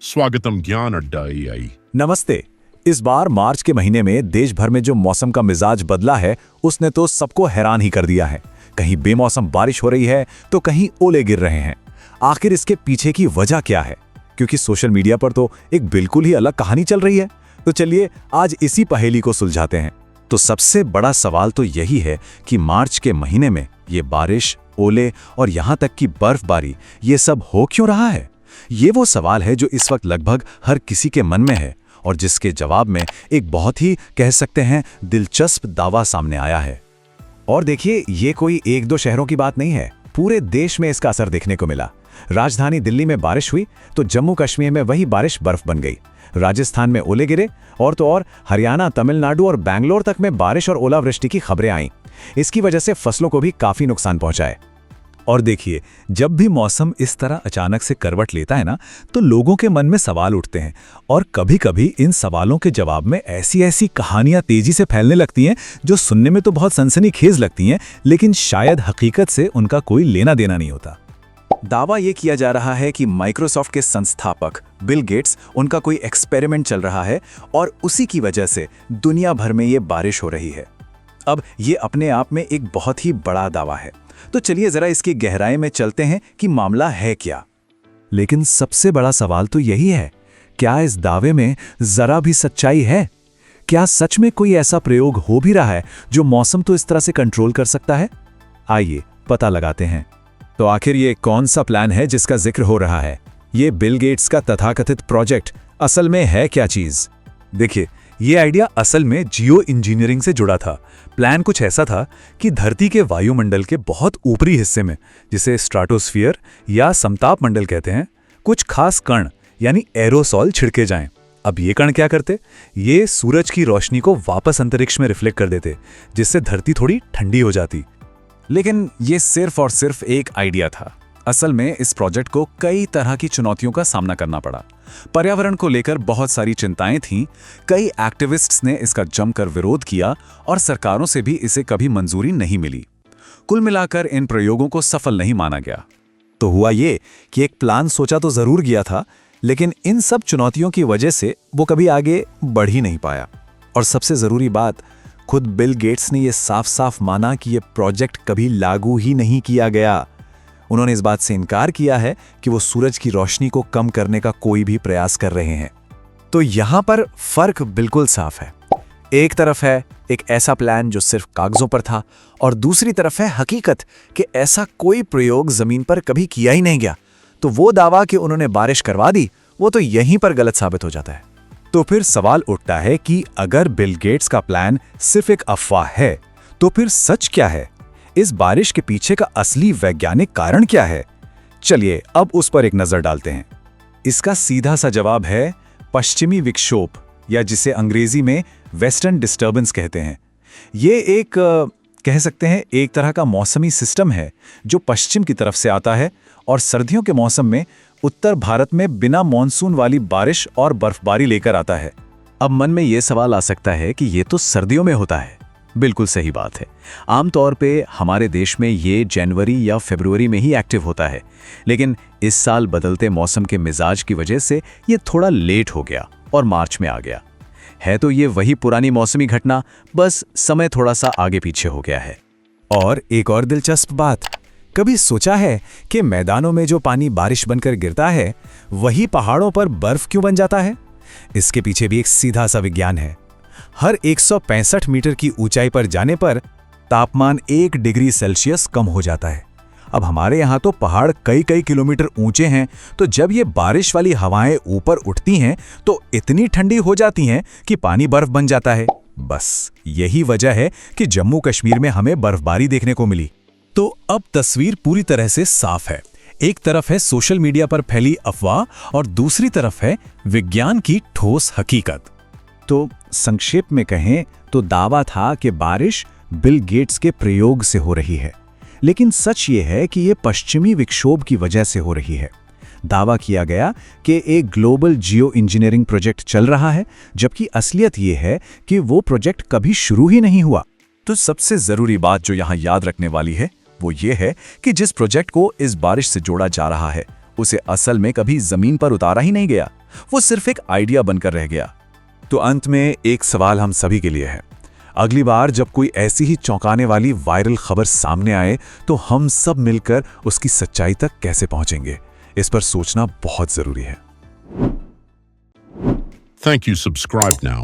स्वागतम ज्ञान अड्डा एआई। नमस्ते। इस बार मार्च के महीने में देश भर में जो मौसम का मिजाज बदला है उसने तो सबको हैरान ही कर दिया है। कहीं बेमौसम बारिश हो रही है तो कहीं ओले गिर रहे हैं। आखिर इसके पीछे की वजह क्या है? क्योंकि सोशल मीडिया पर तो एक बिल्कुल ही अलग कहानी चल रही है। तो चलिए आज इसी पहेली को सुलझाते हैं। तो सबसे बड़ा सवाल तो यही है कि मार्च के महीने में ये बारिश, ओले और यहाँ तक कि बर्फबारी ये सब हो क्यों रहा है? ये वो सवाल है जो इस वक्त लगभग हर किसी के मन में है और जिसके जवाब में एक बहुत ही कह सकते हैं दिलचस्प दावा सामने आया है। और देखिए, ये कोई एक दो शहरों की बात नहीं है, पूरे देश में इसका असर देखने को मिला। राजधानी दिल्ली में बारिश हुई तो जम्मू कश्मीर में वही बारिश बर्फ बन गई। राजस्थान में ओले गिरे और तो और हरियाणा, तमिलनाडु और बैंगलोर तक में बारिश और ओलावृष्टि की खबरें आईं। इसकी वजह से फसलों को भी काफी नुकसान पहुंचा है। और देखिए, जब भी मौसम इस तरह अचानक से करवट लेता है ना, तो लोगों के मन में सवाल उठते हैं और कभी-कभी इन सवालों के जवाब में ऐसी कहानियां तेजी से फैलने लगती हैं जो सुनने में तो बहुत सनसनीखेज लगती हैं, लेकिन शायद हकीकत से उनका कोई लेना देना नहीं होता। दावा ये किया जा रहा है कि माइक्रोसॉफ्ट के संस्थापक बिल गेट्स, उनका कोई एक्सपेरिमेंट चल रहा है और उसी की वजह से दुनिया भर में ये बारिश हो रही है। अब ये अपने आप में एक बहुत ही बड़ा दावा है। तो चलिए जरा इसकी गहराई में चलते हैं कि मामला है क्या। लेकिन सबसे बड़ा सवाल तो यही है, क्या इस दावे में जरा भी सच्चाई है? क्या सच में कोई ऐसा प्रयोग हो भी रहा है जो मौसम तो इस तरह से कंट्रोल कर सकता है? आइए पता लगाते हैं। तो आखिर ये कौन सा प्लान है जिसका जिक्र हो रहा है? ये बिल गेट्स का तथाकथित प्रोजेक्ट असल में है क्या चीज? देखिए, ये आइडिया असल में जियो इंजीनियरिंग से जुड़ा था। प्लान कुछ ऐसा था कि धरती के वायुमंडल के बहुत ऊपरी हिस्से में, जिसे स्ट्राटोस्फीयर या समताप मंडल कहते हैं, कुछ खास कण यानी एरोसॉल छिड़के जाएं। अब ये कण क्या करते? ये सूरज की रोशनी को वापस अंतरिक्ष में रिफ्लेक्ट कर देते, जिससे धरती थोड़ी ठंडी हो जाती। लेकिन ये सिर्फ और सिर्फ एक आइडिया था। असल में इस प्रोजेक्ट को कई तरह की चुनौतियों का सामना करना पड़ा। पर्यावरण को लेकर बहुत सारी चिंताएं थीं, कई एक्टिविस्ट्स ने इसका जमकर विरोध किया और सरकारों से भी इसे कभी मंजूरी नहीं मिली। कुल मिलाकर इन प्रयोगों को सफल नहीं माना गया। तो हुआ ये कि एक प्लान सोचा तो जरूर गया था, लेकिन इन सब चुनौतियों की वजह से वो कभी आगे बढ़ ही नहीं पाया। और सबसे जरूरी बात, खुद बिल गेट्स ने यह साफ साफ माना कि यह प्रोजेक्ट कभी लागू ही नहीं किया गया। उन्होंने इस बात से इनकार किया है कि वो सूरज की रोशनी को कम करने का कोई भी प्रयास कर रहे हैं। तो यहां पर फर्क बिल्कुल साफ है। एक तरफ है एक ऐसा प्लान जो सिर्फ कागजों पर था और दूसरी तरफ है हकीकत कि ऐसा कोई प्रयोग जमीन पर कभी किया ही नहीं गया। तो वो दावा कि उन्होंने बारिश करवा दी, वो तो यहीं पर गलत साबित हो जाता है। तो फिर सवाल उठता है कि अगर बिल गेट्स का प्लान सिर्फ एक अफवाह है, तो फिर सच क्या है? इस बारिश के पीछे का असली वैज्ञानिक कारण क्या है? चलिए अब उस पर एक नजर डालते हैं। इसका सीधा सा जवाब है पश्चिमी विक्षोभ, या जिसे अंग्रेजी में वेस्टर्न डिस्टर्बेंस कहते हैं। ये एक कह सकते हैं एक तरह का मौसमी सिस्टम है जो पश्चिम की तरफ से आता है और सर्दियों के मौसम में उत्तर भारत में बिना मॉनसून वाली बारिश और बर्फबारी लेकर आता है। अब मन में ये सवाल आ सकता है कि ये तो सर्दियों में होता है। बिल्कुल सही बात है। आमतौर पे हमारे देश में ये जनवरी या फरवरी में ही एक्टिव होता है, लेकिन इस साल बदलते मौसम के मिजाज की वजह से ये थोड़ा लेट हो गया और मार्च में आ गया है। तो ये वही पुरानी मौसमी घटना, बस समय थोड़ा सा आगे पीछे हो गया है। और एक और दिलचस्प बात, कभी सोचा है कि मैदानों में जो पानी बारिश बनकर गिरता है वही पहाड़ों पर बर्फ क्यों बन जाता है? इसके पीछे भी एक सीधा सा विज्ञान है। हर 165 मीटर की ऊंचाई पर जाने पर तापमान 1 डिग्री सेल्सियस कम हो जाता है। अब हमारे यहाँ तो पहाड़ कई किलोमीटर ऊंचे हैं, तो जब ये बारिश वाली हवाएं ऊपर उठती हैं तो इतनी ठंडी हो जाती हैं कि पानी बर्फ बन जाता है। बस यही वजह है कि जम्मू कश्मीर में हमें बर्फबारी देखने को मिली। तो अब तस्वीर पूरी तरह से साफ है। एक तरफ है सोशल मीडिया पर फैली अफवाह और दूसरी तरफ है विज्ञान की ठोस हकीकत। तो संक्षेप में कहें तो दावा था कि बारिश बिल गेट्स के प्रयोग से हो रही है, लेकिन सच ये है कि ये पश्चिमी विक्षोभ की वजह से हो रही है। दावा किया गया कि एक ग्लोबल जियो इंजीनियरिंग प्रोजेक्ट चल रहा है, जबकि असलियत ये है कि वो प्रोजेक्ट कभी शुरू ही नहीं हुआ। तो सबसे जरूरी बात जो यहाँ याद रखने वाली है वो ये है कि जिस प्रोजेक्ट को इस बारिश से जोड़ा जा रहा है उसे असल में कभी जमीन पर उतारा ही नहीं गया, वो सिर्फ एक आइडिया बनकर रह गया। तो अंत में एक सवाल हम सभी के लिए है, अगली बार जब कोई ऐसी ही चौंकाने वाली वायरल खबर सामने आए तो हम सब मिलकर उसकी सच्चाई तक कैसे पहुंचेंगे, इस पर सोचना बहुत जरूरी है। Thank you. Subscribe now.